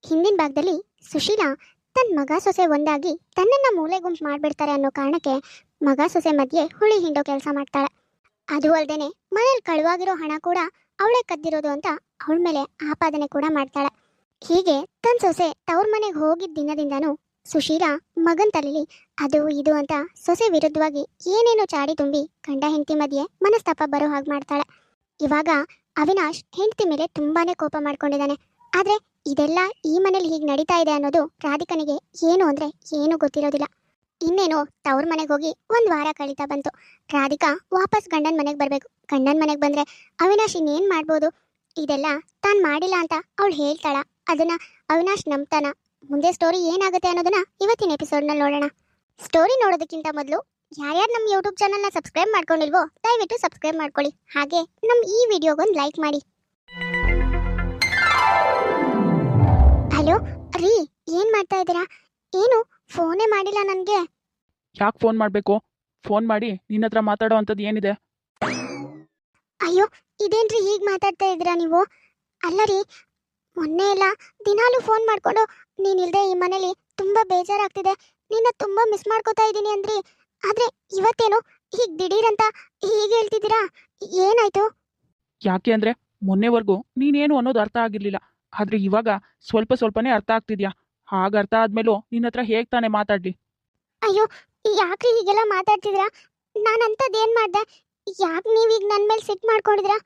ಹಿಂದಿನ ಭಾಗದಲ್ಲಿ ಸುಶೀಲಾ ತನ್ನ ಮಗ ಸೊಸೆ ಒಂದಾಗಿ ತನ್ನನ್ನ ಮೂಲೆ ಗುಂಪು ಮಾಡ್ಬಿಡ್ತಾರೆ ಅನ್ನೋ ಕಾರಣಕ್ಕೆ ಮಗ ಸೊಸೆ ಮಧ್ಯೆ ಹುಳಿ ಹಿಂಡೋ ಕೆಲಸ ಮಾಡ್ತಾಳೆ. ಅದು ಅಲ್ದೇನೆ ಮನೇಲಿ ಕಳುವಾಗಿರೋ ಹಣ ಕೂಡ ಅವಳೇ ಕದ್ದಿರೋದು ಅಂತ ಅವಳ ಮೇಲೆ ಆಪಾದನೆ ಕೂಡ ಮಾಡ್ತಾಳೆ. ಹೀಗೆ ತನ್ನ ಸೊಸೆ ತವ್ರ ಮನೆಗೆ ಹೋಗಿದ್ದ ದಿನದಿಂದನೂ ಸುಶೀಲಾ ಮಗನ್ ತಲೆಲಿ ಅದು ಇದು ಅಂತ ಸೊಸೆ ವಿರುದ್ಧವಾಗಿ ಏನೇನೋ ಚಾಡಿ ತುಂಬಿ ಗಂಡ ಹೆಂಡತಿ ಮಧ್ಯೆ ಮನಸ್ತಾಪ ಬರೋ ಹಾಗೆ ಮಾಡ್ತಾಳೆ. ಇವಾಗ ಅವಿನಾಶ್ ಹೆಂಡತಿ ಮೇಲೆ ತುಂಬಾನೇ ಕೋಪ ಮಾಡ್ಕೊಂಡಿದ್ದಾನೆ. ಆದ್ರೆ ಇದೆಲ್ಲ ಈ ಮನೇಲಿ ಹೀಗೆ ನಡೀತಾ ಇದೆ ಅನ್ನೋದು ರಾಧಿಕನಿಗೆ ಏನು ಅಂದ್ರೆ ಏನು ಗೊತ್ತಿರೋದಿಲ್ಲ. ಇನ್ನೇನು ತವ್ರ ಮನೆಗೆ ಹೋಗಿ 1 ವಾರ ಕಳೀತಾ ಬಂತು. ರಾಧಿಕಾ ವಾಪಸ್ ಗಂಡನ ಮನೆಗೆ ಬರಬೇಕು. ಗಂಡನ ಮನೆಗೆ ಬಂದ್ರೆ ಅವಿನಾಶ್ ಇನ್ನೇನು ಮಾಡ್ಬೋದು? ಇದೆಲ್ಲ ತಾನು ಮಾಡಿಲ್ಲ ಅಂತ ಅವಳು ಹೇಳ್ತಾಳ. ಅದನ್ನ ಅವಿನಾಶ್ ನಂಬ್ತಾನ? ಮುಂದೆ ಸ್ಟೋರಿ ಏನಾಗುತ್ತೆ ಅನ್ನೋದನ್ನ ಇವತ್ತಿನ ಎಪಿಸೋಡ್ನಲ್ಲಿ ನೋಡೋಣ. ಸ್ಟೋರಿ ನೋಡೋದಕ್ಕಿಂತ ಮೊದಲು ಯಾರ್ಯಾರು ನಮ್ಮ ಯೂಟ್ಯೂಬ್ ಚಾನಲ್ನ ಸಬ್ಸ್ಕ್ರೈಬ್ ಮಾಡ್ಕೊಂಡಿಲ್ವೋ ದಯವಿಟ್ಟು ಸಬ್ಸ್ಕ್ರೈಬ್ ಮಾಡ್ಕೊಳ್ಳಿ. ಹಾಗೆ ನಮ್ಮ ಈ ವಿಡಿಯೋಗೊಂದು ಲೈಕ್ ಮಾಡಿ. ಹಲೋ ರೀ, ಏನ್ ಮಾಡ್ತಾ ಇದ್ದೀರಾ? ಏನು ಫೋನೇ ಮಾಡಿಲ್ಲ ನನಗೆ? ಯಾಕೆ ಫೋನ್ ಮಾಡಬೇಕು? ಫೋನ್ ಮಾಡಿ ನಿನ್ನ ಹತ್ರ ಮಾತಾಡೋ ಅಂಥದ್ದು ಏನಿದೆ? ಅಯ್ಯೋ, ಇದೇನ್ರಿ ಹೀಗೆ ಮಾತಾಡ್ತಾ ಇದ್ದೀರಾ ನೀವು? ಅಲ್ಲ ರೀ, ಮೊನ್ನೆ ಎಲ್ಲ ದಿನಾಲೂ ಫೋನ್ ಮಾಡ್ಕೊಂಡು ನೀನಿಲ್ದೆ ಈ ಮನೇಲಿ ತುಂಬಾ ಬೇಜಾರಾಗ್ತಿದೆ, ನಿನ್ನ ತುಂಬಾ ಮಿಸ್ ಮಾಡ್ಕೋತಾ ಇದ್ದೀನಿ ಅಂದ್ರಿ. ಆದ್ರೆ ಇವತ್ತೇನು ಹೀಗೆ ದಿಢೀರಂತ ಹೀಗೆ ಹೇಳ್ತಿದ್ದೀರಾ? ಏನಾಯ್ತು? ಯಾಕೆ ಅಂದರೆ ಮೊನ್ನೆವರೆಗೂ ನೀನೇನು ಅನ್ನೋದು ಅರ್ಥ ಆಗಿರಲಿಲ್ಲ. ಆದರೆ ಇವಾಗ ಸ್ವಲ್ಪನೇ ಅರ್ಥ ಆಗ್ತಿದ್ಯಾ. ಹಾಗೆ ಅರ್ಥ ಆದ್ಮೇಲೂ ನಿನ್ನ ಹತ್ರ ಹೇಗೆ ತಾನೇ ಮಾತಾಡಲಿ? ಅಯ್ಯೋ, ಯಾಕ್ರಿ ಹೀಗೆಲ್ಲ ಮಾತಾಡ್ತಿದ್ದೀರಾ? ನಾನಂತದ್ದು ಏನು ಮಾಡ್ದೆ? ಯಾಕೆ ನೀವೀಗ ನನ್ನ ಮೇಲೆ ಸಿಟ್ಟು ಮಾಡ್ಕೊಂಡಿದ್ದೀರಾ?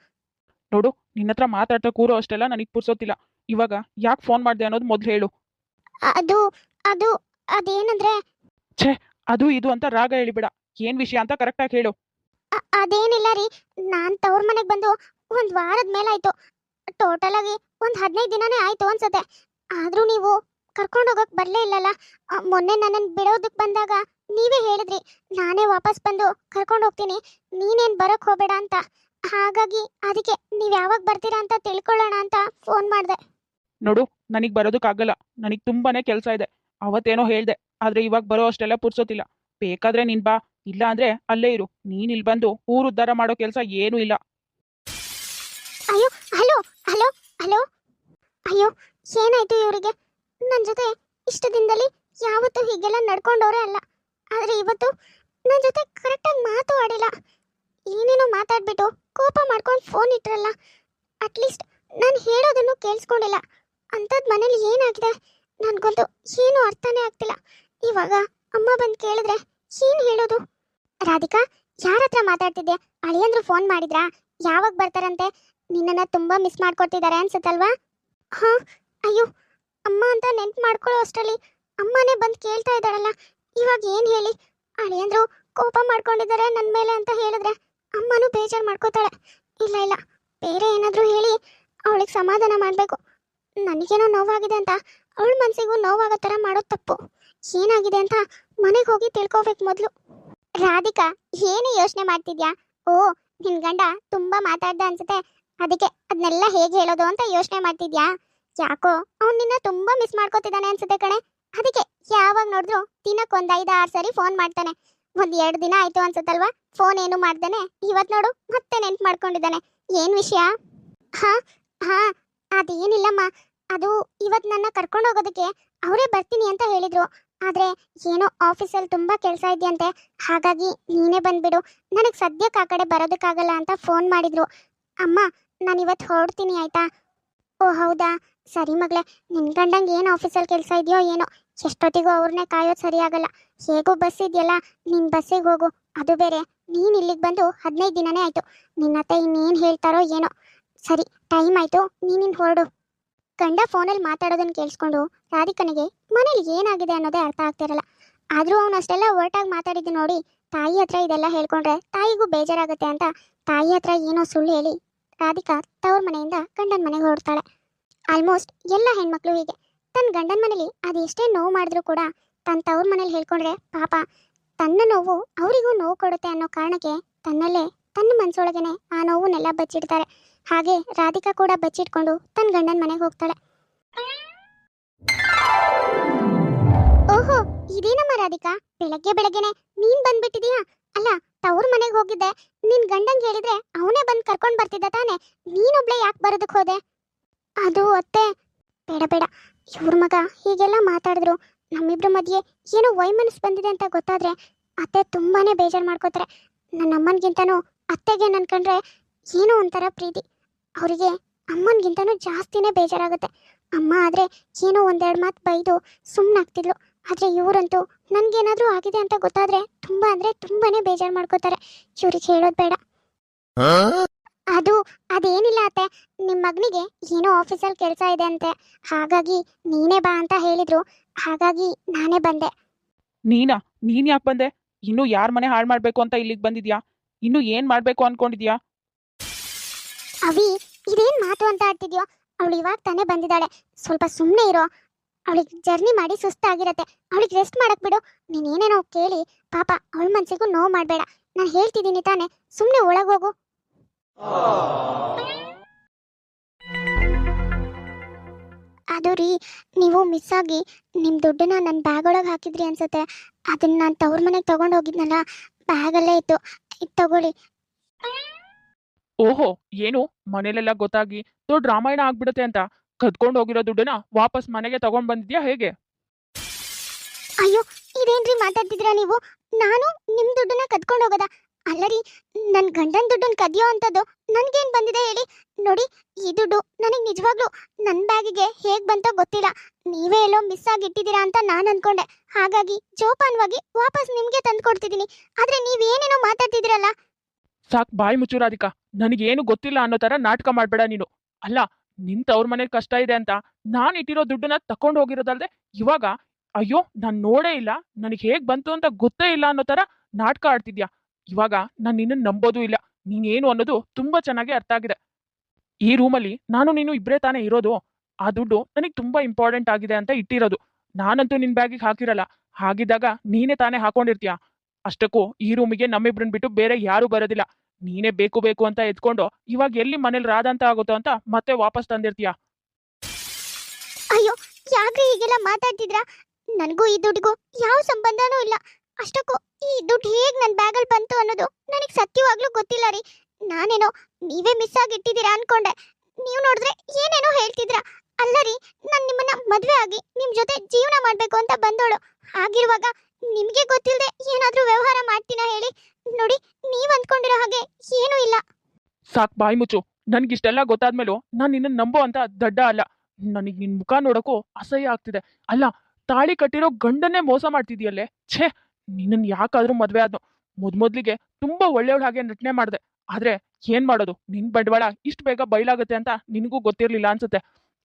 ನೋಡು, ನಿನ್ನ ಹತ್ರ ಮಾತಾಡ್ತಾ ಕೂರೋ ಅಷ್ಟೆಲ್ಲ ನನಗೆ ಪುರ್ಸೋತಿಲ್ಲ. ಇವಾಗ ಯಾಕೆ ಫೋನ್ ಮಾಡಿದೆ ಅನ್ನೋದು ಮೊದಲು ಹೇಳು. ಅದು ಅದು ಅದೇನಂದ್ರೆ ಛೇ, ಅದು ಇದು ಅಂತ ರಾಗ ಹೇಳಿಬಿಡ. ಏನು ವಿಷಯ ಅಂತ ಕರೆಕ್ಟಾಗಿ ಹೇಳು. ಅದೇನಿಲ್ಲ ರೀ, ನಾನು ತವ್ರ ಮನೆಗೆ ಬಂದು 1 ವಾರದ ಮೇಲಾಯ್ತು. ಟೋಟಲ್ ಆಗಿ ಒಂದು 15 ದಿನನೇ ಆಯ್ತು ಅನ್ಸುತ್ತೆ. ಆದ್ರೂ ನೀವು ಕರ್ಕೊಂಡು ಹೋಗಕ್ ಬರಲೇ ಇಲ್ಲಲ್ಲ. ಮೊನ್ನೆ ನನ್ನನ್ನು ಬಿಡೋದಕ್ಕೆ ಬಂದಾಗ ನೀವೇ ಹೇಳಿದ್ರಿ ನಾನೇ ವಾಪಸ್ ಬಂದು ಕರ್ಕೊಂಡು ಹೋಗ್ತೀನಿ, ನೀನೇನು ಬರೋಕ್ಕೆ ಹೋಗಬೇಡ ಅಂತ. ಹಾಗಾಗಿ ಅದಕ್ಕೆ ನೀವು ಯಾವಾಗ ಬರ್ತೀರಾ ಅಂತ ತಿಳ್ಕೊಳ್ಳೋಣ ಅಂತ ಫೋನ್ ಮಾಡಿದೆ. ನೋಡು, ನನಗೆ ಬರೋದಕ್ಕಾಗಲ್ಲ. ನನಗೆ ತುಂಬಾನೇ ಕೆಲಸ ಇದೆ. ಅವತ್ತೇನೋ ಹೇಳ್ದೆ, ಆದರೆ ಇವಾಗ ಬರೋ ಅಷ್ಟೆಲ್ಲ ಪುರ್ಸೋತಿಲ್ಲ. ಬೇಕಾದ್ರೆ ನೀನು ಬಾ, ಇಲ್ಲ ಅಂದರೆ ಅಲ್ಲೇ ಇರು. ನೀನು ಇಲ್ಲಿ ಬಂದು ಊರು ಉದ್ಧಾರ ಮಾಡೋ ಕೆಲಸ ಏನೂ ಇಲ್ಲ. ಅಯ್ಯೋ, ಹಲೋ ಹಲೋ ಹಲೋ. ಅಯ್ಯೋ, ಏನಾಯ್ತು ಇವರಿಗೆ? ನನ್ನ ಜೊತೆ ಇಷ್ಟು ದಿನದಲ್ಲಿ ಯಾವತ್ತೂ ಹೀಗೆಲ್ಲ ನಡ್ಕೊಂಡವರೇ ಅಲ್ಲ. ಆದರೆ ಇವತ್ತು ನನ್ನ ಜೊತೆ ಕರೆಕ್ಟಾಗಿ ಮಾತು ಆಡಿಲ್ಲ. ಏನೇನೋ ಮಾತಾಡ್ಬಿಟ್ಟು ಕೋಪ ಮಾಡ್ಕೊಂಡು ಫೋನ್ ಇಟ್ರಲ್ಲ. ಅಟ್ಲೀಸ್ಟ್ ನಾನು ಹೇಳೋದನ್ನು ಕೇಳಿಸ್ಕೊಂಡಿಲ್ಲ. ಅಂಥದ್ದು ಮನೇಲಿ ಏನಾಗಿದೆ ನನಗಂತೂ ಏನೂ ಅರ್ಥನೇ ಆಗ್ತಿಲ್ಲ. ಇವಾಗ ಅಮ್ಮ ಬಂದು ಕೇಳಿದ್ರೆ ಏನು ಹೇಳೋದು? ರಾಧಿಕಾ, ಯಾರ ಹತ್ರ ಮಾತಾಡ್ತಿದ್ದೆ? ಅಳಿಯಂದ್ರು ಫೋನ್ ಮಾಡಿದ್ರಾ? ಯಾವಾಗ ಬರ್ತಾರಂತೆ? ನಿನ್ನನ್ನು ತುಂಬ ಮಿಸ್ ಮಾಡ್ಕೊತಿದ್ದಾರೆ ಅನ್ಸುತ್ತಲ್ವಾ? ಹಾಂ. ಅಯ್ಯೋ, ಅಮ್ಮ ಅಂತ ನೆನ್ಪು ಮಾಡ್ಕೊಳ್ಳೋ ಅಷ್ಟರಲ್ಲಿ ಅಮ್ಮನೇ ಬಂದು ಕೇಳ್ತಾ ಇದ್ದಾಳಲ್ಲ. ಇವಾಗ ಏನು ಹೇಳಿ? ಅಳಿಯಂದ್ರು ಕೋಪ ಮಾಡ್ಕೊಂಡಿದ್ದಾರೆ ನನ್ನ ಮೇಲೆ ಅಂತ ಹೇಳಿದ್ರೆ ಅಮ್ಮನೂ ಬೇಜಾರು ಮಾಡ್ಕೋತಾಳೆ. ಇಲ್ಲ ಇಲ್ಲ, ಬೇರೆ ಏನಾದರೂ ಹೇಳಿ ಅವಳಿಗೆ ಸಮಾಧಾನ ಮಾಡಬೇಕು. ನನಗೇನೋ ನೋವಾಗಿದೆ ಅಂತ ಅವಳ ಮನಸ್ಸಿಗೂ ನೋವಾಗೋ ಥರ ಮಾಡೋದು ತಪ್ಪು. ಏನಾಗಿದೆ ಅಂತ ಮನೆಗೆ ಹೋಗಿ ತಿಳ್ಕೊಬೇಕು ಮೊದಲು. ರಾಧಿಕಾ, ಏನು ಯೋಚನೆ ಮಾಡ್ತಿದ್ಯಾ? ಓ, ನಿನ್ನ ಗಂಡ ತುಂಬ ಮಾತಾಡ್ದ ಅನ್ಸುತ್ತೆ, ಅದಕ್ಕೆ ಅದನ್ನೆಲ್ಲ ಹೇಗೆ ಹೇಳೋದು ಅಂತ ಯೋಚನೆ ಮಾಡ್ತಿದ್ಯಾ? ಯಾಕೋ ಅವ್ನು ನಿನ್ನ ತುಂಬ ಮಿಸ್ ಮಾಡ್ಕೋತಿದ್ದಾನೆ ಅನ್ಸುತ್ತೆ ಕಣೆ. ಅದಕ್ಕೆ ಯಾವಾಗ ನೋಡಿದ್ರು ದಿನಕ್ಕೊಂದು 5-6 ಸರಿ ಫೋನ್ ಮಾಡ್ತಾನೆ. 1-2 ದಿನ ಆಯ್ತು ಅನ್ಸುತ್ತಲ್ವಾ ಫೋನ್ ಏನು ಮಾಡ್ದೇನೆ. ಇವತ್ತು ನೋಡು ಮತ್ತೆ ನೆನ್ಪು ಮಾಡ್ಕೊಂಡಿದ್ದಾನೆ. ಏನು ವಿಷಯ? ಹಾ ಹಾ ಅದೇನಿಲ್ಲಮ್ಮ, ಅದು ಇವತ್ತು ನನ್ನ ಕರ್ಕೊಂಡು ಹೋಗೋದಕ್ಕೆ ಅವರೇ ಬರ್ತೀನಿ ಅಂತ ಹೇಳಿದ್ರು. ಆದರೆ ಏನೋ ಆಫೀಸಲ್ಲಿ ತುಂಬ ಕೆಲಸ ಇದೆಯಂತೆ, ಹಾಗಾಗಿ ನೀನೇ ಬಂದ್ಬಿಡು, ನನಗೆ ಸದ್ಯಕ್ಕೆ ಆ ಕಡೆ ಬರೋದಕ್ಕಾಗಲ್ಲ ಅಂತ ಫೋನ್ ಮಾಡಿದ್ರು. ಅಮ್ಮ, ನಾನು ಇವತ್ತು ಹೊರಡ್ತೀನಿ ಆಯ್ತಾ? ಓ ಹೌದಾ, ಸರಿ ಮಗಳೇ. ನಿನ್ನ ಗಂಡಂಗೆ ಏನು ಆಫೀಸಲ್ಲಿ ಕೆಲಸ ಇದೆಯೋ ಏನೋ, ಎಷ್ಟೊತ್ತಿಗೂ ಅವ್ರನ್ನೇ ಕಾಯೋದು ಸರಿಯಾಗಲ್ಲ. ಹೇಗೂ ಬಸ್ ಇದೆಯಲ್ಲ, ನಿನ್ನ ಬಸ್ಸಿಗೆ ಹೋಗು. ಅದು ಬೇರೆ ನೀನು ಇಲ್ಲಿಗೆ ಬಂದು 15 ದಿನನೇ ಆಯಿತು. ನಿನ್ನ ಅತ್ತೆ ಇನ್ನೇನು ಹೇಳ್ತಾರೋ ಏನೋ. ಸರಿ, ಟೈಮ್ ಆಯಿತು, ನೀನಿನ್ ಹೊರಡು. ಗಂಡ ಫೋನಲ್ಲಿ ಮಾತಾಡೋದನ್ನು ಕೇಳಿಸ್ಕೊಂಡು ರಾಧಿಕನಿಗೆ ಮನೇಲಿ ಏನಾಗಿದೆ ಅನ್ನೋದೇ ಅರ್ಥ ಆಗ್ತಿರಲ್ಲ. ಆದರೂ ಅವನು ಅಷ್ಟೆಲ್ಲ ಒರಟಾಗಿ ಮಾತಾಡಿದ್ದು ನೋಡಿ ತಾಯಿ ಹತ್ರ ಇದೆಲ್ಲ ಹೇಳ್ಕೊಂಡ್ರೆ ತಾಯಿಗೂ ಬೇಜಾರಾಗುತ್ತೆ ಅಂತ ತಾಯಿ ಹತ್ರ ಏನೋ ಸುಳ್ಳು ಹೇಳಿ ರಾಧಿಕಾ ತವ್ರ ಮನೆಯಿಂದ ಗಂಡನ ಮನೆಗೆ ಹೊರಡ್ತಾಳೆ. ಆಲ್ಮೋಸ್ಟ್ ಎಲ್ಲ ಹೆಣ್ಮಕ್ಳು ಹೀಗೆ ತನ್ನ ಗಂಡನ ಮನೇಲಿ ಅದು ಎಷ್ಟೇ ನೋವು ಮಾಡಿದ್ರು ಕೂಡ ತನ್ನ ತವ್ರ ಮನೇಲಿ ಹೇಳ್ಕೊಂಡ್ರೆ ಪಾಪ ತನ್ನ ನೋವು ಅವರಿಗೂ ನೋವು ಕೊಡುತ್ತೆ ಅನ್ನೋ ಕಾರಣಕ್ಕೆ ತನ್ನಲ್ಲೇ ತನ್ನ ಮನಸ್ಸೊಳಗೇನೆ ಆ ನೋವನ್ನೆಲ್ಲ ಬಚ್ಚಿಡ್ತಾರೆ. ಹಾಗೆ ರಾಧಿಕಾ ಕೂಡ ಬಚ್ಚಿಟ್ಕೊಂಡು ತನ್ನ ಗಂಡನ ಮನೆಗೆ ಹೋಗ್ತಾಳೆ. ಓಹೋ, ಇದೇನಮ್ಮ ರಾಧಿಕಾ, ಬೆಳಗ್ಗೆ ಬೆಳಗ್ಗೆನೆ ನೀನ್ ಬಂದ್ಬಿಟ್ಟಿದೀಯಾ? ಅಲ್ಲ, ತವ್ರ ಮನೆಗೆ ಹೋಗಿದ್ದೆ, ನಿನ್ ಗಂಡಂಗೆ ಹೇಳಿದ್ರೆ ಅವನೇ ಬಂದು ಕರ್ಕೊಂಡು ಬರ್ತಿದ್ದ ತಾನೆ, ನೀನೊಬ್ಳೆ ಯಾಕೆ ಬರೋದಕ್ಕೆ ಹೋದೆ? ಅದು ಅತ್ತೆ, ಬೇಡ ಬೇಡ, ಇವ್ರ ಮಗ ಹೀಗೆಲ್ಲ ಮಾತಾಡಿದ್ರು ನಮ್ಮಿಬ್ರ ಮಧ್ಯೆ ಏನೋ ವೈಮನಸ್ ಬಂದಿದೆ ಅಂತ ಗೊತ್ತಾದ್ರೆ ಅತ್ತೆ ತುಂಬಾನೇ ಬೇಜಾರು ಮಾಡ್ಕೋತಾರೆ. ನನ್ನ ಅಮ್ಮನಿಗಿಂತನೂ ಅತ್ತೆಗೆ ನನ್ಕಂಡ್ರೆ ಏನೋ ಒಂಥರ ಪ್ರೀತಿ. ಅವರಿಗೆ ಅಮ್ಮನಿಗಿಂತನೂ ಜಾಸ್ತಿನೇ ಬೇಜಾರಾಗುತ್ತೆ. ಅಮ್ಮ ಆದರೆ ಏನೋ ಒಂದೆರಡು ಮಾತು ಬೈದು ಸುಮ್ಮನಾಗ್ತಿದ್ಲು. ಆದರೆ ಇವರಂತೂ ನನಗೇನಾದರೂ ಆಗಿದೆ ಅಂತ ಗೊತ್ತಾದರೆ ತುಂಬ ಅಂದರೆ ತುಂಬಾನೇ ಬೇಜಾರು ಮಾಡ್ಕೋತಾರೆ. ಇವ್ರಿಗೆ ಹೇಳೋದು ಬೇಡ. ಅದೇನಿಲ್ಲ ಅತ್ತೆ, ನಿಮ್ಮ ಮಗನಿಗೆ ಏನೋ ಆಫೀಸಲ್ಲಿ ಕೆಲಸ ಇದೆ ಅಂತೆ, ಹಾಗಾಗಿ ನೀನೇ ಬಾ ಅಂತ ಹೇಳಿದ್ರು, ಹಾಗಾಗಿ ನಾನೇ ಬಂದೆ. ನೀನ್ ಯಾಕೆ ಬಂದೆ? ಇನ್ನು ಯಾರ ಮನೆ ಹಾಳು ಮಾಡ್ಬೇಕು ಅಂತ ಇಲ್ಲಿಗೆ ಬಂದಿದ್ಯಾ? ಇನ್ನು ಏನ್ ಮಾಡ್ಬೇಕು ಅನ್ಕೊಂಡಿದ್ಯಾ? ಅವಿ, ಇದೇನ್ ಮಾತು ಅಂತ ಆಡ್ತಿದ್ಯೋ? ಅವಳು ಇವಾಗ ತಾನೇ ಬಂದಿದ್ದಾಳೆ, ಸ್ವಲ್ಪ ಸುಮ್ಮನೆ ಇರೋ. ಅವಳಿಗೆ ಜರ್ನಿ ಮಾಡಿ ಸುಸ್ತಾಗಿರತ್ತೆ, ಅವಳಿಗೆ ರೆಸ್ಟ್ ಮಾಡಕ್ ಬಿಡು. ನೀನೇನೇನೋ ಕೇಳಿ ಪಾಪ ಅವಳ ಮನ್ಸಿಗೂ ನೋವು ಮಾಡಬೇಡ. ನಾನು ಹೇಳ್ತಿದ್ದೀನಿ ತಾನೆ, ಸುಮ್ಮನೆ ಒಳಗೋಗು. ಅದು ರೀ, ನೀವು ಮಿಸ್ ಆಗಿ ನಿಮ್ಮ ದುಡ್ಡನ್ನ ನನ್ನ ಬ್ಯಾಗ್ ಒಳಗೆ ಹಾಕಿದ್ರಿ ಅನ್ಸುತ್ತೆ. ಅದನ್ನ ನಾನು ತವ್ರ ಮನೆಗೆ ತಗೊಂಡು ಹೋಗಿದ್ನಲ್ಲ, ಬ್ಯಾಗಲ್ಲೇ ಇತ್ತು. ಇದು ತಗೊಳ್ಳಿ. ಓಹೋ, ಏನು ಮನೇಲೆಲ್ಲ ಗೊತ್ತಾಗಿ ದೊಡ್ಡ ರಾಮಾಯಣ ಆಗ್ಬಿಡುತ್ತೆ ಅಂತ ಕದ್ಕೊಂಡು ಹೋಗಿರೋ ದುಡ್ಡನ್ನ ವಾಪಸ್ ಮನೆಗೆ ತಗೊಂಡ್ ಬಂದಿದ್ಯಾ ಹೇಗೆ? ಅಯ್ಯೋ, ಇದೇನ್ರಿ ಮಾತಾಡ್ತಿದ್ದೀರಾ ನೀವು? ನಾನು ನಿಮ್ಮ ದುಡ್ಡನ್ನ ಕದ್ಕೊಂಡು ಹೋಗೋದ? ಅಲ್ಲರಿ, ನನ್ನ ಗಂಡನ ದುಡ್ಡನ್ನ ಕದಿಯೋ ಅಂಥದ್ದು ನನ್ಗೇನು ಬಂದಿದೆ ಹೇಳಿ? ನೋಡಿ, ಈ ದುಡ್ಡು ನನಗೆ ನಿಜವಾಗ್ಲೂ ನನ್ನ ಬ್ಯಾಗಿಗೆ ಹೇಗೆ ಬಂತೋ ಗೊತ್ತಿಲ್ಲ. ನೀವೇ ಎಲ್ಲೋ ಮಿಸ್ ಆಗಿ ಇಟ್ಟಿದ್ದೀರಾ ಅಂತ ನಾನು ಅನ್ಕೊಂಡೆ, ಹಾಗಾಗಿ ಜೋಪಾನವಾಗಿ ವಾಪಸ್ ನಿಮಗೆ ತಂದು ಕೊಡ್ತಿದ್ದೀನಿ. ಆದ್ರೆ ನೀವೇನೇನೋ ಮಾತಾಡ್ತಿದ್ದೀರಲ್ಲ. ಸಾಕ್, ಬಾಯಿ ಮುಚ್ಚು ರಾಧಿಕಾ. ನನಗೇನು ಗೊತ್ತಿಲ್ಲ ಅನ್ನೋ ತರ ನಾಟಕ ಮಾಡ್ಬೇಡ ನೀನು. ಅಲ್ಲ, ನಿಂತ ಅವ್ರ ಮನೇಲಿ ಕಷ್ಟ ಇದೆ ಅಂತ ನಾನ್ ಇಟ್ಟಿರೋ ದುಡ್ಡನ್ನ ತಕೊಂಡು ಹೋಗಿರೋದಲ್ದೆ ಇವಾಗ ಅಯ್ಯೋ ನಾನ್ ನೋಡೇ ಇಲ್ಲ, ನನಗೆ ಹೇಗ್ ಬಂತು ಅಂತ ಗೊತ್ತೇ ಇಲ್ಲ ಅನ್ನೋ ತರ ನಾಟಕ ಆಡ್ತಿದ್ಯಾ. ಇವಾಗ ನಾನು ನಿನ್ನ ನಂಬೋದೂ ಇಲ್ಲ. ನೀನೇನು ಅನ್ನೋದು ತುಂಬಾ ಚೆನ್ನಾಗಿ ಅರ್ಥ ಆಗಿದೆ. ಈ ರೂಮಲ್ಲಿ ನಾನು ನೀನು ಇಬ್ರೇ ತಾನೇ ಇರೋದು. ಆ ದುಡ್ಡು ನನಗೆ ತುಂಬಾ ಇಂಪಾರ್ಟೆಂಟ್ ಆಗಿದೆ ಅಂತ ಇಟ್ಟಿರೋದು. ನಾನಂತೂ ನಿನ್ ಬ್ಯಾಗಿಗೆ ಹಾಕಿರಲ್ಲ. ಹಾಗಿದ್ದಾಗ ನೀನೇ ತಾನೇ ಹಾಕೊಂಡಿರ್ತೀಯ. ಅಷ್ಟಕ್ಕೂ ಈ ರೂಮಿಗೆ ನಮ್ಮಿಬ್ರನ್ ಬಿಟ್ಟು ಬೇರೆ ಯಾರು ಬರೋದಿಲ್ಲ. ನೀನೇ ಬೇಕು ಬೇಕು ಅಂತ ಎತ್ಕೊಂಡು ಇವಾಗ ಎಲ್ಲಿ ಮನೇಲಿ ರಾದಂತ ಆಗುತ್ತೋ ಅಂತ ಮತ್ತೆ ವಾಪಸ್ ತಂದಿರ್ತೀಯ. ಅಯ್ಯೋ, ಯಾಕ್ರಿ ಹೀಗೆಲ್ಲ ಮಾತಾಡ್ತಿದ್ರಾ? ನನಗೂ ಈ ದುಡ್ಡಿಗೂ ಯಾವ ಸಂಬಂಧನೂ ಇಲ್ಲ. ಅಷ್ಟಕ್ಕೂ ಈ ದುಡ್ಡು ಹೇಗ್ ನನ್ನ ಬ್ಯಾಗಲ್ಲಿ ಬಂತು ಅನ್ನೋದು ನನಗೆ ಸತ್ಯವಾಗ್ಲೂ ಗೊತ್ತಿಲ್ಲ ರೀ. ನಾನೇನೋ ನೀವೇ ಮಿಸ್ ಆಗಿ ಇಟ್ಟಿದ್ದೀರಾ ಅನ್ಕೊಂಡೆ. ನೀವು ನೋಡಿದ್ರೆ ಏನೇನೋ ಹೇಳ್ತಿದ್ರಾ. ಅಲ್ಲ ರೀ, ನಾನು ನಿಮ್ಮನ್ನ ಮದುವೆ ಆಗಿ ನಿಮ್ ಜೊತೆ ಜೀವನ ಮಾಡ್ಬೇಕು ಅಂತ ಬಂದೋಳು. ಹಾಗಿರುವಾಗ ನಿಮ್ಗೆ ಗೊತ್ತಿಲ್ಲದೆ ಏನಾದ್ರೂ ವ್ಯವಹಾರ ಮಾಡ್ತೀನಾ ಹೇಳಿ? ನೋಡಿ, ನೀವ್ ಅಂದ್ಕೊಂಡಿರೋ ಹಾಗೆ ಏನೂ ಇಲ್ಲ. ಸಾಕ್, ಬಾಯಿ ಮುಚ್ಚು. ನನ್ಗಿಷ್ಟೆಲ್ಲ ಗೊತ್ತಾದ್ಮೇಲೂ ನಾನ್ ನಿನ್ನ ನಂಬೋ ಅಂತ ದಡ್ಡ ಅಲ್ಲ. ನನಗ್ ನಿನ್ ಮುಖ ನೋಡಕ್ಕೂ ಅಸಹ್ಯ ಆಗ್ತಿದೆ. ಅಲ್ಲ, ತಾಳಿ ಕಟ್ಟಿರೋ ಗಂಡನ್ನೇ ಮೋಸ ಮಾಡ್ತಿದ್ಯಲ್ಲೇ. ಛೇ, ನಿನ್ನನ್ ಯಾಕಾದ್ರೂ ಮದ್ವೆ ಆದ್ನು. ಮೊದ್ಲಿಗೆ ತುಂಬಾ ಒಳ್ಳೆಯವಳ ಹಾಗೆ ನಟನೆ ಮಾಡ್ದೆ. ಆದ್ರೆ ಏನ್ ಮಾಡೋದು, ನಿನ್ ಬಂಡವಾಳ ಇಷ್ಟು ಬೇಗ ಬಯಲಾಗುತ್ತೆ ಅಂತ ನಿನಗೂ ಗೊತ್ತಿರ್ಲಿಲ್ಲ ಅನ್ಸುತ್ತೆ.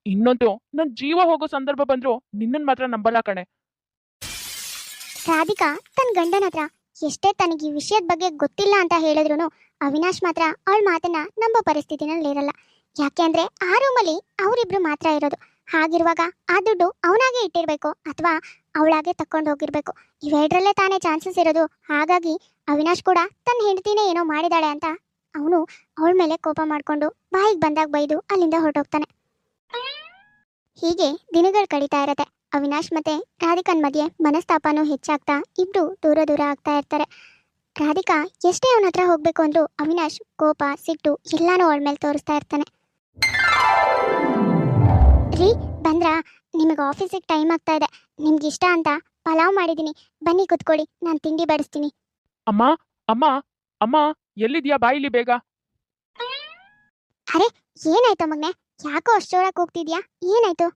ಇನ್ನೊಂದು ನನ್ ಜೀವ ಹೋಗೋ ಸಂದರ್ಭ ಬಂದ್ರು ನಿನ್ನನ್ ಮಾತ್ರ ನಂಬಲ್ಲ ಕಣೆ. ರಾಧಿಕಾ ತನ್ನ ಗಂಡನ ಹತ್ರ ಎಷ್ಟೇ ತನಗೆ ಈ ವಿಷಯದ ಬಗ್ಗೆ ಗೊತ್ತಿಲ್ಲ ಅಂತ ಹೇಳಿದ್ರು ಅವಿನಾಶ್ ಮಾತ್ರ ಅವಳ ಮಾತನ್ನ ನಂಬೋ ಪರಿಸ್ಥಿತಿನಲ್ಲಿ ಇರಲ್ಲ. ಯಾಕೆ ಅಂದ್ರೆ ಆ ರೂಮಲ್ಲಿ ಅವರಿಬ್ರು ಮಾತ್ರ ಇರೋದು. ಹಾಗಿರುವಾಗ ಆ ದುಡ್ಡು ಅವನಾಗೆ ಇಟ್ಟಿರ್ಬೇಕು ಅಥವಾ ಅವಳಾಗೆ ತಕೊಂಡು ಹೋಗಿರ್ಬೇಕು. ಇವೆರಡರಲ್ಲೇ ತಾನೇ ಚಾನ್ಸಸ್ ಇರೋದು. ಹಾಗಾಗಿ ಅವಿನಾಶ್ ಕೂಡ ತನ್ನ ಹೆಂಡತಿನೇ ಏನೋ ಮಾಡಿದಾಳೆ ಅಂತ ಅವನು ಅವಳ ಮೇಲೆ ಕೋಪ ಮಾಡ್ಕೊಂಡು ಬಾಯಿಗೆ ಬಂದಾಗ ಬೈದು ಅಲ್ಲಿಂದ ಹೊರಟೋಗ್ತಾನೆ. ಹೀಗೆ ದಿನಗಳು ಕಳೀತಾ ಇರತ್ತೆ. ಅವಿನಾಶ್ ಮತ್ತೆ ರಾಧಿಕನ್ ಮಧ್ಯೆ ಮನಸ್ತಾಪನೂ ಹೆಚ್ಚಾಗ್ತಾ ಇಬ್ರು ದೂರ ದೂರ ಆಗ್ತಾ ಇರ್ತಾರೆ. ರಾಧಿಕಾ ಎಷ್ಟೇ ಅವನ ಹತ್ರ ಹೋಗ್ಬೇಕು ಅಂದ್ರೂ ಅವಿನಾಶ್ ಕೋಪ ಸಿಟ್ಟು ಎಲ್ಲಾನು ಅವಳ ಮೇಲೆ ತೋರಿಸ್ತಾ ಇರ್ತಾನೆ. ರೀ, ಬಂದ್ರಾ? ನಿಮಗೆ ಆಫೀಸಿಗೆ ಟೈಮ್ ಆಗ್ತಾ ಇದೆ. ನಿಮ್ಗೆ ಇಷ್ಟ ಅಂತ ಪಲಾವ್ ಮಾಡಿದ್ದೀನಿ, ಬನ್ನಿ ಕುತ್ಕೊಳ್ಳಿ, ನಾನು ತಿಂಡಿ ಬಡಿಸ್ತೀನಿ. ಅಮ್ಮ ಅಮ್ಮ ಅಮ್ಮ, ಎಲ್ಲಿದ್ಯಾ? ಬಾಯಿಲಿ ಬೇಗ. ಅರೆ, ಏನಾಯ್ತು ಮಗ್ನೆ? ಯಾಕೋ ಅಷ್ಟು ಜೋರಾಗಿ ಕೂಗ್ತಿದ್ಯಾ? ಏನಾಯ್ತು?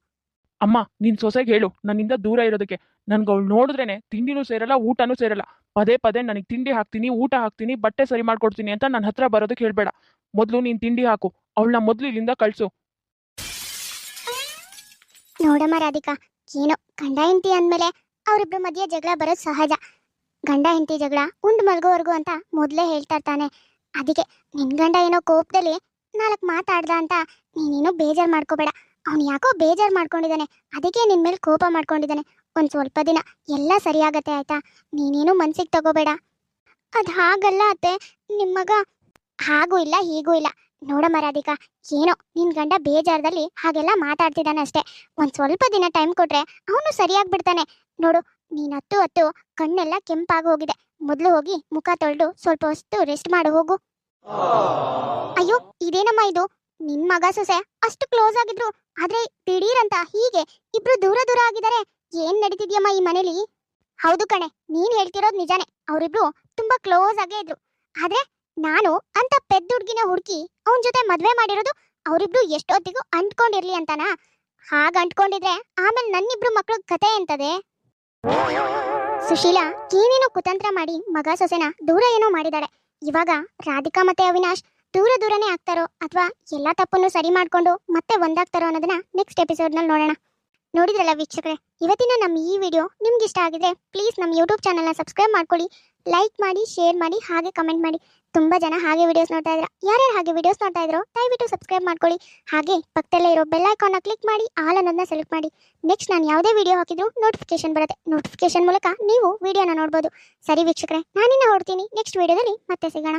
ಅಮ್ಮ, ನಿನ್ ಸೊಸೆಗೆ ಹೇಳು ನನ್ನಿಂದ ದೂರ ಇರೋದಕ್ಕೆ. ನನ್ಗೆ ಅವಳು ನೋಡಿದ್ರೇನೆ ತಿಂಡಿನೂ ಸೇರಲ್ಲ, ಊಟನೂ ಸೇರಲ್ಲ. ಪದೇ ಪದೇ ನನಗೆ ತಿಂಡಿ ಹಾಕ್ತೀನಿ, ಊಟ ಹಾಕ್ತೀನಿ, ಬಟ್ಟೆ ಸರಿ ಮಾಡ್ಕೊಡ್ತೀನಿ ಅಂತ ನನ್ನ ಹತ್ರ ಬರೋದಕ್ಕೆ ಹೇಳ್ಬೇಡ. ಮೊದಲು ನೀನ್ ತಿಂಡಿ ಹಾಕು, ಅವಳನ್ನ ಮೊದಲು ಇಲ್ಲಿಂದ ಕಳ್ಸು. ನೋಡಮ್ಮ ರಾಧಿಕಾ, ಏನೋ ಗಂಡ ಹೆಂಡತಿ ಅಂದಮೇಲೆ ಅವರಿಬ್ರು ಮಧ್ಯೆ ಜಗಳ ಬರೋದು ಸಹಜ. ಗಂಡ ಹೆಂಡತಿ ಜಗಳ ಉಂಡು ಮಲ್ಗೋವರೆಗೂ ಅಂತ ಮೊದಲೇ ಹೇಳ್ತಾ ಇರ್ತಾನೆ. ಅದಕ್ಕೆ ನಿನ್ ಗಂಡ ಏನೋ ಕೋಪದಲ್ಲಿ 4 ಮಾತಾಡ್ದ ಅಂತ ನೀನೇನೋ ಬೇಜಾರು ಮಾಡ್ಕೋಬೇಡ. ಅವನು ಯಾಕೋ ಬೇಜಾರು ಮಾಡ್ಕೊಂಡಿದ್ದಾನೆ, ಅದಕ್ಕೆ ನಿನ್ ಮೇಲೆ ಕೋಪ ಮಾಡ್ಕೊಂಡಿದ್ದಾನೆ. ಒಂದು ಸ್ವಲ್ಪ ದಿನ ಎಲ್ಲ ಸರಿಯಾಗತ್ತೆ ಆಯ್ತಾ? ನೀನೇನು ಮನ್ಸಿಗೆ ತಗೋಬೇಡ. ಅದು ಹಾಗಲ್ಲ ಅತ್ತೆ, ನಿಮ್ಮ ಮಗ ಹಾಗೂ ಇಲ್ಲ ಹೀಗೂ ಇಲ್ಲ. ನೋಡಮ್ಮ ರಾಧಿಕಾ, ಏನೋ ನಿನ್ ಗಂಡ ಬೇಜಾರದಲ್ಲಿ ಹಾಗೆಲ್ಲ ಮಾತಾಡ್ತಿದ್ದಾನೆ ಅಷ್ಟೇ. ಒಂದು ಸ್ವಲ್ಪ ದಿನ ಟೈಮ್ ಕೊಟ್ರೆ ಅವನು ಸರಿಯಾಗ್ಬಿಡ್ತಾನೆ. ನೋಡು, ನೀನ್ ಹತ್ತು ಕಣ್ಣೆಲ್ಲ ಕೆಂಪಾಗಿ ಹೋಗಿದೆ. ಮೊದಲು ಹೋಗಿ ಮುಖ ತೊಳೆದು ಸ್ವಲ್ಪ ಹೊತ್ತು ರೆಸ್ಟ್ ಮಾಡು ಹೋಗು. ಅಯ್ಯೋ, ಇದೇನಮ್ಮ ಇದು? ನಿನ್ ಮಗ ಸೊಸೆ ಅಷ್ಟು ಕ್ಲೋಸ್ ಆಗಿದ್ರು, ಆದ್ರೆ ದಿಢೀರ್ ಅಂತ ಹೀಗೆ ಇಬ್ರು ದೂರ ದೂರ ಆಗಿದ್ದಾರೆ. ಏನ್ ನಡೀತಿದ್ಯಮ್ಮ ಈ ಮನೇಲಿ? ಹೌದು ಕಣೆ, ನೀನ್ ಹೇಳ್ತಿರೋದ್ ನಿಜಾನೇ. ಅವರಿಬ್ರು ತುಂಬಾ ಕ್ಲೋಸ್ ಆಗೇ ಇದ್ರು. ಆದ್ರೆ ನಾನು ಅಂತ ಪೆದ್ದ ಹುಡ್ಗಿನ ಹುಡುಕಿ ಅವನ್ ಜೊತೆ ಮದ್ವೆ ಮಾಡಿರೋದು ಅವರಿಬ್ರು ಎಷ್ಟೊತ್ತಿಗೂ ಅಂಟ್ಕೊಂಡಿರ್ಲಿ ಅಂತನಾ? ಹಾಗ ಅಂಟ್ಕೊಂಡಿದ್ರೆ ಆಮೇಲೆ ನನ್ನಿಬ್ರು ಮಕ್ಳು ಕತೆ ಎಂತದೆ? ಸುಶೀಲಾ ಏನೇನೋ ಕುತಂತ್ರ ಮಾಡಿ ಮಗ ಸೊಸೆನ ದೂರ ಏನೋ ಮಾಡಿದಾಳೆ. ಇವಾಗ ರಾಧಿಕಾ ಮತ್ತೆ ಅವಿನಾಶ್ ದೂರ ದೂರನೇ ಆಗ್ತಾರೋ ಅಥವಾ ಎಲ್ಲಾ ತಪ್ಪನ್ನು ಸರಿ ಮಾಡ್ಕೊಂಡು ಮತ್ತೆ ಒಂದಾಗ್ತಾರೋ ಅನ್ನೋದನ್ನ ನೆಕ್ಸ್ಟ್ ಎಪಿಸೋಡ್ನಲ್ಲಿ ನೋಡೋಣ. ನೋಡಿದ್ರಲ್ಲ ವೀಕ್ಷಕರೇ, ಇವತ್ತಿನ ನಮ್ಮ ಈ ವಿಡಿಯೋ ನಿಮ್ಗೆ ಇಷ್ಟ ಆಗಿದ್ರೆ ಪ್ಲೀಸ್ ನಮ್ಮ ಯೂಟ್ಯೂಬ್ ಚಾನಲ್ನ ಸಬ್ಸ್ಕ್ರೈಬ್ ಮಾಡ್ಕೊಳ್ಳಿ, ಲೈಕ್ ಮಾಡಿ, ಶೇರ್ ಮಾಡಿ, ಹಾಗೆ ಕಮೆಂಟ್ ಮಾಡಿ. ತುಂಬಾ ಜನ ಹಾಗೆ ವಿಡಿಯೋಸ್ ನೋಡ್ತಾ ಇದ್ರ, ಯಾರ್ಯಾರು ಹಾಗೆ ವಿಡಿಯೋಸ್ ನೋಡ್ತಾ ಇದ್ರೋ ದಯವಿಟ್ಟು ಸಬ್ಸ್ಕ್ರೈಬ್ ಮಾಡ್ಕೊಳ್ಳಿ. ಹಾಗೆ ಪಕ್ಕದಲ್ಲೇ ಇರೋ ಬೆಲ್ ಐಕಾನ್ನ ಕ್ಲಿಕ್ ಮಾಡಿ ಆಲ್ ಅನ್ನೋದನ್ನ ಸೆಲೆಕ್ಟ್ ಮಾಡಿ. ನೆಕ್ಸ್ಟ್ ನಾನು ಯಾವುದೇ ವಿಡಿಯೋ ಹಾಕಿದ್ರು ನೋಟಿಫಿಕೇಶನ್ ಬರುತ್ತೆ. ನೋಟಿಫಿಕೇಶನ್ ಮೂಲಕ ನೀವು ವಿಡಿಯೋನ ನೋಡ್ಬೋದು. ಸರಿ ವೀಕ್ಷಕರೇ, ನಾನಿನ್ನ ಹೊರಡ್ತೀನಿ. ನೆಕ್ಸ್ಟ್ ವಿಡಿಯೋದಲ್ಲಿ ಮತ್ತೆ ಸಿಗೋಣ.